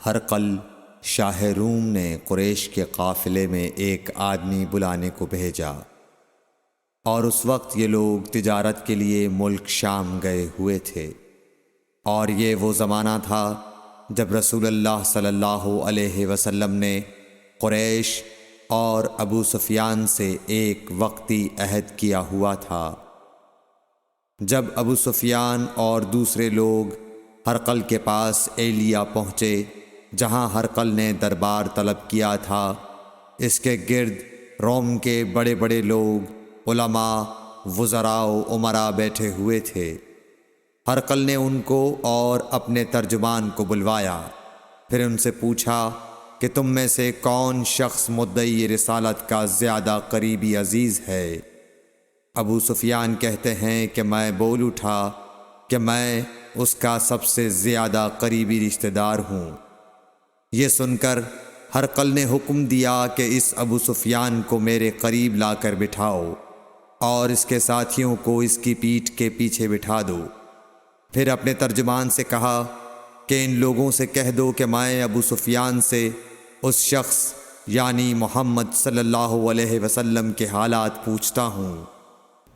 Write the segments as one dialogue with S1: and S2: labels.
S1: ہرقل شاہ روم نے قریش کے قافلے میں ایک آدمی بلانے کو بھیجا، اور اس وقت یہ لوگ تجارت کے لیے ملک شام گئے ہوئے تھے، اور یہ وہ زمانہ تھا جب رسول اللہ صلی اللہ علیہ وسلم نے قریش اور ابو سفیان سے ایک وقتی عہد کیا ہوا تھا۔ جب ابو سفیان اور دوسرے لوگ ہرقل کے پاس ایلیا پہنچے جہاں ہرقل نے دربار طلب کیا تھا، اس کے گرد روم کے بڑے بڑے لوگ، علماء، وزراء و امراء بیٹھے ہوئے تھے۔ ہرقل نے ان کو اور اپنے ترجمان کو بلوایا، پھر ان سے پوچھا کہ تم میں سے کون شخص مدعی رسالت کا زیادہ قریبی عزیز ہے؟ ابو سفیان کہتے ہیں کہ میں بول اٹھا کہ میں اس کا سب سے زیادہ قریبی رشتہ دار ہوں۔ یہ سن کر ہرقل نے حکم دیا کہ اس ابو سفیان کو میرے قریب لا کر بٹھاؤ اور اس کے ساتھیوں کو اس کی پیٹھ کے پیچھے بٹھا دو۔ پھر اپنے ترجمان سے کہا کہ ان لوگوں سے کہہ دو کہ میں ابو سفیان سے اس شخص یعنی محمد صلی اللہ علیہ وسلم کے حالات پوچھتا ہوں،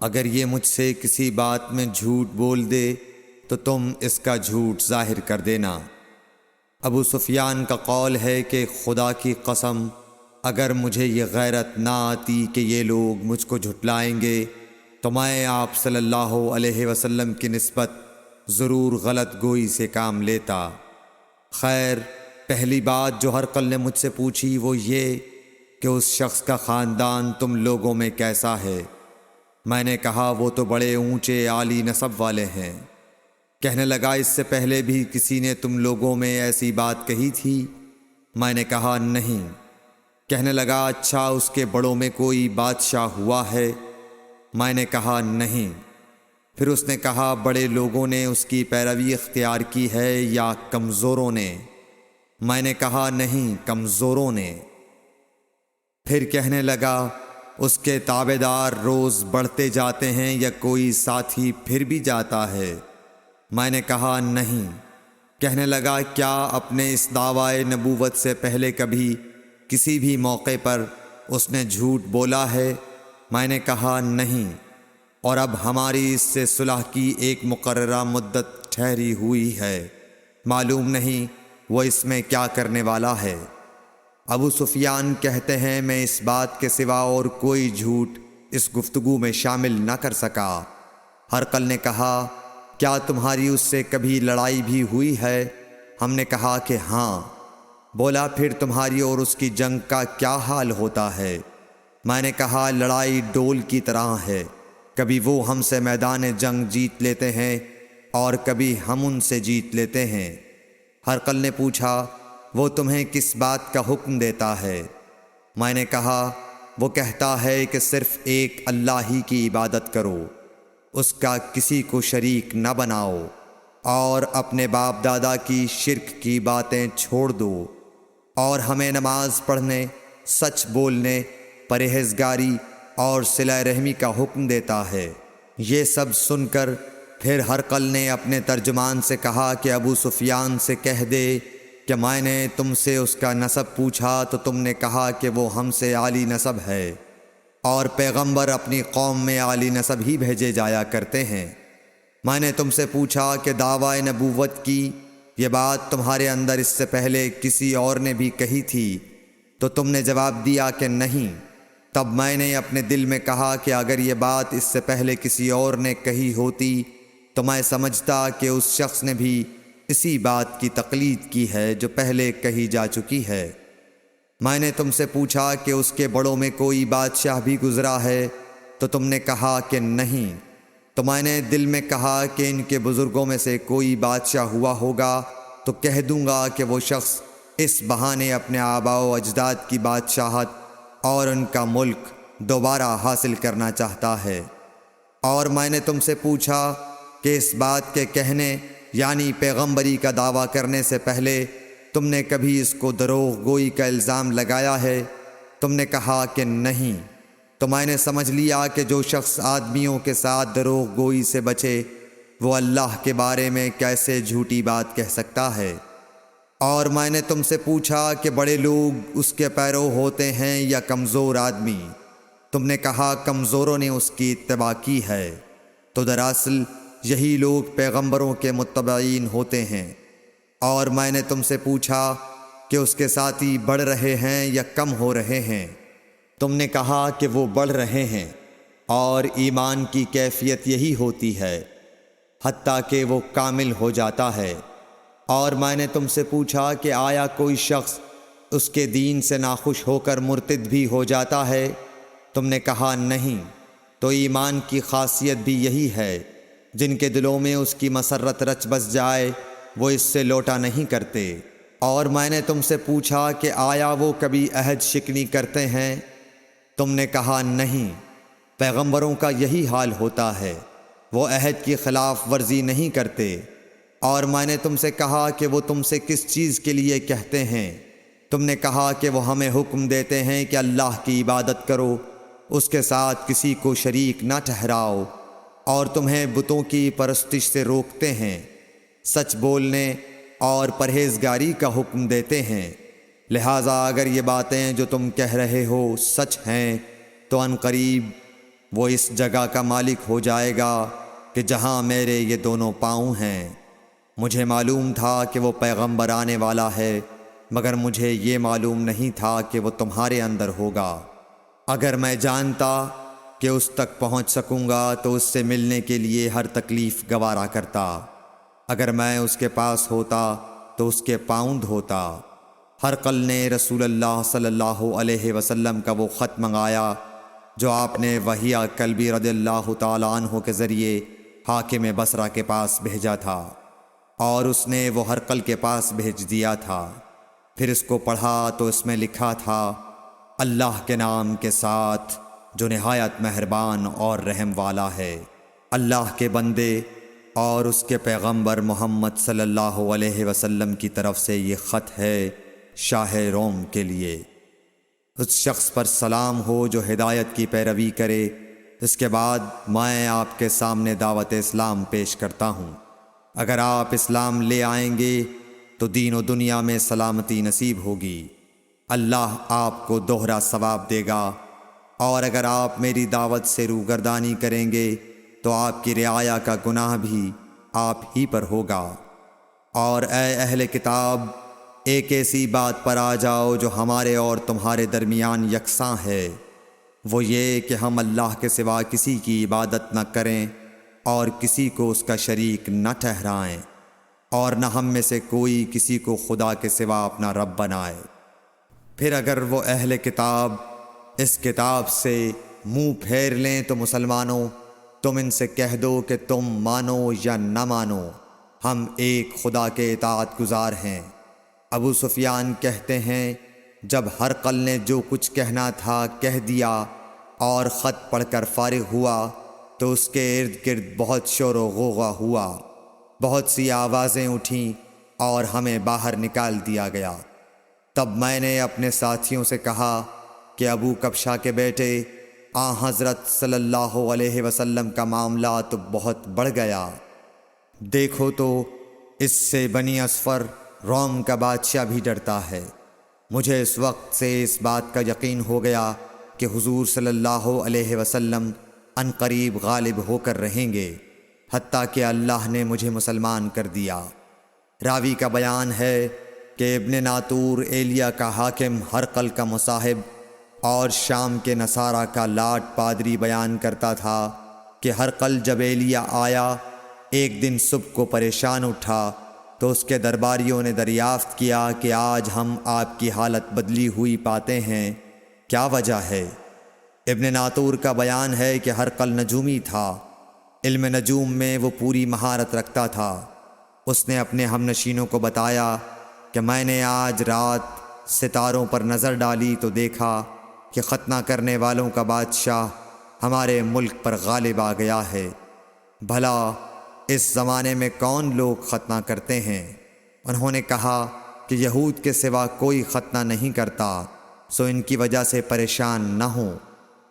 S1: اگر یہ مجھ سے کسی بات میں جھوٹ بول دے تو تم اس کا جھوٹ ظاہر کر دینا۔ ابو سفیان کا قول ہے کہ خدا کی قسم اگر مجھے یہ غیرت نہ آتی کہ یہ لوگ مجھ کو جھٹلائیں گے تو میں آپ صلی اللہ علیہ وسلم کی نسبت ضرور غلط گوئی سے کام لیتا۔ خیر، پہلی بات جو ہرقل نے مجھ سے پوچھی وہ یہ کہ اس شخص کا خاندان تم لوگوں میں کیسا ہے؟ میں نے کہا وہ تو بڑے اونچے عالی نسب والے ہیں۔ کہنے لگا اس سے پہلے بھی کسی نے تم لوگوں میں ایسی بات کہی تھی؟ میں نے کہا نہیں۔ کہنے لگا اچھا اس کے بڑوں میں کوئی بادشاہ ہوا ہے؟ میں نے کہا نہیں۔ پھر اس نے کہا بڑے لوگوں نے اس کی پیروی اختیار کی ہے یا کمزوروں نے؟ میں نے کہا نہیں، کمزوروں نے۔ پھر کہنے لگا اس کے تابعدار روز بڑھتے جاتے ہیں یا کوئی ساتھی پھر بھی جاتا ہے؟ میں نے کہا نہیں۔ کہنے لگا کیا اپنے اس دعوی نبوت سے پہلے کبھی کسی بھی موقع پر اس نے جھوٹ بولا ہے؟ میں نے کہا نہیں، اور اب ہماری اس سے صلح کی ایک مقررہ مدت ٹھہری ہوئی ہے، معلوم نہیں وہ اس میں کیا کرنے والا ہے۔ ابو سفیان کہتے ہیں میں اس بات کے سوا اور کوئی جھوٹ اس گفتگو میں شامل نہ کر سکا۔ ہرقل نے کہا کیا تمہاری اس سے کبھی لڑائی بھی ہوئی ہے؟ ہم نے کہا کہ ہاں۔ بولا پھر تمہاری اور اس کی جنگ کا کیا حال ہوتا ہے؟ میں نے کہا لڑائی ڈول کی طرح ہے، کبھی وہ ہم سے میدان جنگ جیت لیتے ہیں اور کبھی ہم ان سے جیت لیتے ہیں۔ ہرقل نے پوچھا وہ تمہیں کس بات کا حکم دیتا ہے؟ میں نے کہا وہ کہتا ہے کہ صرف ایک اللہ ہی کی عبادت کرو، اس کا کسی کو شریک نہ بناؤ، اور اپنے باپ دادا کی شرک کی باتیں چھوڑ دو، اور ہمیں نماز پڑھنے، سچ بولنے، پرہیزگاری اور صلہ رحمی کا حکم دیتا ہے۔ یہ سب سن کر پھر ہرقل نے اپنے ترجمان سے کہا کہ ابو سفیان سے کہہ دے کہ میں نے تم سے اس کا نسب پوچھا تو تم نے کہا کہ وہ ہم سے عالی نسب ہے، اور پیغمبر اپنی قوم میں عالی نسب ہی بھیجے جایا کرتے ہیں۔ میں نے تم سے پوچھا کہ دعوی نبوت کی یہ بات تمہارے اندر اس سے پہلے کسی اور نے بھی کہی تھی تو تم نے جواب دیا کہ نہیں۔ تب میں نے اپنے دل میں کہا کہ اگر یہ بات اس سے پہلے کسی اور نے کہی ہوتی تو میں سمجھتا کہ اس شخص نے بھی اسی بات کی تقلید کی ہے جو پہلے کہی جا چکی ہے۔ میں نے تم سے پوچھا کہ اس کے بڑوں میں کوئی بادشاہ بھی گزرا ہے تو تم نے کہا کہ نہیں۔ تو میں نے دل میں کہا کہ ان کے بزرگوں میں سے کوئی بادشاہ ہوا ہوگا تو کہہ دوں گا کہ وہ شخص اس بہانے اپنے آباء و اجداد کی بادشاہت اور ان کا ملک دوبارہ حاصل کرنا چاہتا ہے۔ اور میں نے تم سے پوچھا کہ اس بات کے کہنے یعنی پیغمبری کا دعویٰ کرنے سے پہلے تم نے کبھی اس کو دروغ گوئی کا الزام لگایا ہے؟ تم نے کہا کہ نہیں۔ تو میں نے سمجھ لیا کہ جو شخص آدمیوں کے ساتھ دروغ گوئی سے بچے وہ اللہ کے بارے میں کیسے جھوٹی بات کہہ سکتا ہے۔ اور میں نے تم سے پوچھا کہ بڑے لوگ اس کے پیرو ہوتے ہیں یا کمزور آدمی؟ تم نے کہا کمزوروں نے اس کی اتباع کی ہے۔ تو دراصل یہی لوگ پیغمبروں کے متبعین ہوتے ہیں۔ اور میں نے تم سے پوچھا کہ اس کے ساتھی بڑھ رہے ہیں یا کم ہو رہے ہیں؟ تم نے کہا کہ وہ بڑھ رہے ہیں، اور ایمان کی کیفیت یہی ہوتی ہے حتیٰ کہ وہ کامل ہو جاتا ہے۔ اور میں نے تم سے پوچھا کہ آیا کوئی شخص اس کے دین سے ناخوش ہو کر مرتد بھی ہو جاتا ہے؟ تم نے کہا نہیں۔ تو ایمان کی خاصیت بھی یہی ہے، جن کے دلوں میں اس کی مسرت رچ بس جائے وہ اس سے لوٹا نہیں کرتے۔ اور میں نے تم سے پوچھا کہ آیا وہ کبھی عہد شکنی کرتے ہیں؟ تم نے کہا نہیں۔ پیغمبروں کا یہی حال ہوتا ہے، وہ عہد کی خلاف ورزی نہیں کرتے۔ اور میں نے تم سے کہا کہ وہ تم سے کس چیز کے لیے کہتے ہیں؟ تم نے کہا کہ وہ ہمیں حکم دیتے ہیں کہ اللہ کی عبادت کرو، اس کے ساتھ کسی کو شریک نہ ٹھہراؤ، اور تمہیں بتوں کی پرستش سے روکتے ہیں، سچ بولنے اور پرہیزگاری کا حکم دیتے ہیں۔ لہٰذا اگر یہ باتیں جو تم کہہ رہے ہو سچ ہیں تو ان قریب وہ اس جگہ کا مالک ہو جائے گا کہ جہاں میرے یہ دونوں پاؤں ہیں۔ مجھے معلوم تھا کہ وہ پیغمبر آنے والا ہے، مگر مجھے یہ معلوم نہیں تھا کہ وہ تمہارے اندر ہوگا۔ اگر میں جانتا کہ اس تک پہنچ سکوں گا تو اس سے ملنے کے لیے ہر تکلیف گوارا کرتا۔ اگر میں اس کے پاس ہوتا تو اس کے پاؤں دھوتا۔ ہرقل نے رسول اللہ صلی اللہ علیہ وسلم کا وہ خط منگایا جو آپ نے وحیہ کلبی رضی اللہ تعالیٰ عنہ کے ذریعے حاکم بصرہ کے پاس بھیجا تھا، اور اس نے وہ ہرقل کے پاس بھیج دیا تھا۔ پھر اس کو پڑھا تو اس میں لکھا تھا، اللہ کے نام کے ساتھ جو نہایت مہربان اور رحم والا ہے۔ اللہ کے بندے اور اس کے پیغمبر محمد صلی اللہ علیہ وسلم کی طرف سے یہ خط ہے شاہ روم کے لیے۔ اس شخص پر سلام ہو جو ہدایت کی پیروی کرے۔ اس کے بعد میں آپ کے سامنے دعوت اسلام پیش کرتا ہوں۔ اگر آپ اسلام لے آئیں گے تو دین و دنیا میں سلامتی نصیب ہوگی، اللہ آپ کو دوہرا ثواب دے گا۔ اور اگر آپ میری دعوت سے روگردانی کریں گے تو آپ کی رعایا کا گناہ بھی آپ ہی پر ہوگا۔ اور اے اہل کتاب، ایک ایسی بات پر آ جاؤ جو ہمارے اور تمہارے درمیان یکساں ہے، وہ یہ کہ ہم اللہ کے سوا کسی کی عبادت نہ کریں اور کسی کو اس کا شریک نہ ٹھہرائیں، اور نہ ہم میں سے کوئی کسی کو خدا کے سوا اپنا رب بنائے۔ پھر اگر وہ اہل کتاب اس کتاب سے منہ پھیر لیں تو مسلمانوں، تم ان سے کہہ دو کہ تم مانو یا نہ مانو، ہم ایک خدا کے اطاعت گزار ہیں۔ ابو سفیان کہتے ہیں، جب ہرقل نے جو کچھ کہنا تھا کہہ دیا اور خط پڑھ کر فارغ ہوا تو اس کے ارد گرد بہت شور و غوغا ہوا، بہت سی آوازیں اٹھیں اور ہمیں باہر نکال دیا گیا۔ تب میں نے اپنے ساتھیوں سے کہا کہ ابو کبشہ کے بیٹے حضرت صلی اللہ علیہ وسلم کا معاملہ تو بہت بڑھ گیا۔ دیکھو تو اس سے بنی اصفر روم کا بادشاہ بھی ڈرتا ہے۔ مجھے اس وقت سے اس بات کا یقین ہو گیا کہ حضور صلی اللہ علیہ وسلم ان قریب غالب ہو کر رہیں گے، حتیٰ کہ اللہ نے مجھے مسلمان کر دیا۔ راوی کا بیان ہے کہ ابن ناطور ایلیا کا حاکم ہرقل کا مصاحب اور شام کے نصارہ کا لاٹ پادری بیان کرتا تھا کہ ہرقل جب ایلیا آیا ایک دن صبح کو پریشان اٹھا تو اس کے درباریوں نے دریافت کیا کہ آج ہم آپ کی حالت بدلی ہوئی پاتے ہیں، کیا وجہ ہے؟ ابن ناطور کا بیان ہے کہ ہرقل نجومی تھا، علم نجوم میں وہ پوری مہارت رکھتا تھا۔ اس نے اپنے ہم نشینوں کو بتایا کہ میں نے آج رات ستاروں پر نظر ڈالی تو دیکھا کہ ختنہ کرنے والوں کا بادشاہ ہمارے ملک پر غالب آ گیا ہے۔ بھلا اس زمانے میں کون لوگ ختنہ کرتے ہیں؟ انہوں نے کہا کہ یہود کے سوا کوئی ختنہ نہیں کرتا، سو ان کی وجہ سے پریشان نہ ہوں۔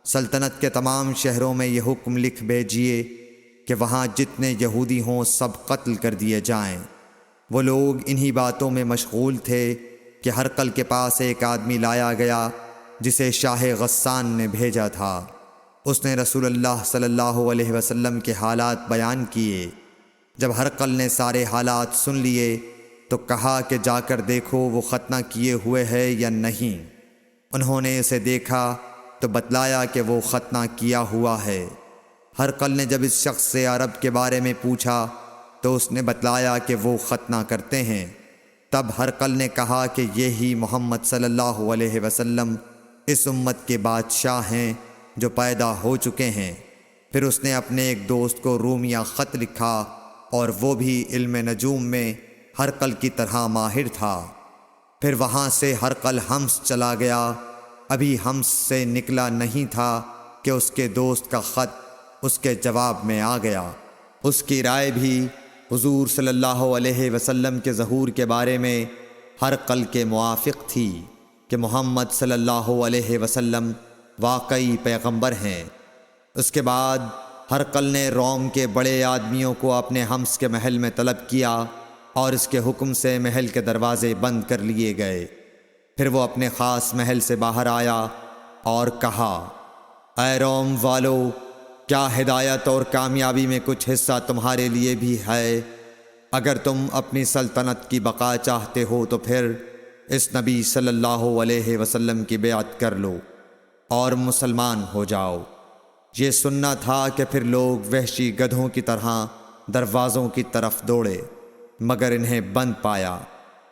S1: سلطنت کے تمام شہروں میں یہ حکم لکھ بھیجیے کہ وہاں جتنے یہودی ہوں سب قتل کر دیے جائیں۔ وہ لوگ انہی باتوں میں مشغول تھے کہ ہرقل کے پاس ایک آدمی لایا گیا جسے شاہ غسان نے بھیجا تھا۔ اس نے رسول اللہ صلی اللہ علیہ وسلم کے حالات بیان کیے۔ جب ہرقل نے سارے حالات سن لیے تو کہا کہ جا کر دیکھو وہ ختنہ کیے ہوئے ہے یا نہیں۔ انہوں نے اسے دیکھا تو بتلایا کہ وہ ختنہ کیا ہوا ہے۔ ہرقل نے جب اس شخص سے عرب کے بارے میں پوچھا تو اس نے بتلایا کہ وہ ختنہ کرتے ہیں۔ تب ہرقل نے کہا کہ یہی محمد صلی اللہ علیہ وسلم اس امت کے بادشاہ ہیں جو پیدا ہو چکے ہیں۔ پھر اس نے اپنے ایک دوست کو رومیہ خط لکھا اور وہ بھی علم نجوم میں ہرقل کی طرح ماہر تھا۔ پھر وہاں سے ہرقل حمص چلا گیا۔ ابھی حمص سے نکلا نہیں تھا کہ اس کے دوست کا خط اس کے جواب میں آ گیا۔ اس کی رائے بھی حضور صلی اللہ علیہ وسلم کے ظہور کے بارے میں ہرقل کے موافق تھی کہ محمد صلی اللہ علیہ وسلم واقعی پیغمبر ہیں۔ اس کے بعد ہرقل نے روم کے بڑے آدمیوں کو اپنے حمص کے محل میں طلب کیا اور اس کے حکم سے محل کے دروازے بند کر لیے گئے۔ پھر وہ اپنے خاص محل سے باہر آیا اور کہا، اے روم والو، کیا ہدایت اور کامیابی میں کچھ حصہ تمہارے لیے بھی ہے؟ اگر تم اپنی سلطنت کی بقا چاہتے ہو تو پھر اس نبی صلی اللہ علیہ وسلم کی بیعت کر لو اور مسلمان ہو جاؤ۔ یہ سننا تھا کہ پھر لوگ وحشی گدھوں کی طرح دروازوں کی طرف دوڑے مگر انہیں بند پایا۔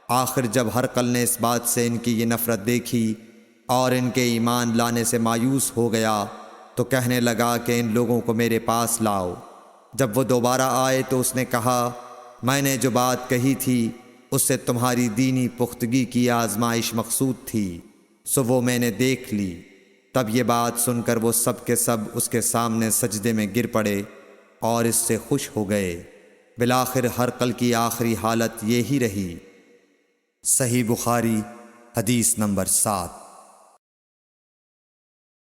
S1: آخر جب ہرقل نے اس بات سے ان کی یہ نفرت دیکھی اور ان کے ایمان لانے سے مایوس ہو گیا تو کہنے لگا کہ ان لوگوں کو میرے پاس لاؤ۔ جب وہ دوبارہ آئے تو اس نے کہا، میں نے جو بات کہی تھی اس سے تمہاری دینی پختگی کی آزمائش مقصود تھی، سو وہ میں نے دیکھ لی۔ تب یہ بات سن کر وہ سب کے سب اس کے سامنے سجدے میں گر پڑے اور اس سے خوش ہو گئے۔ بالآخر ہرقل کی آخری حالت یہی رہی۔ صحیح بخاری حدیث نمبر 7۔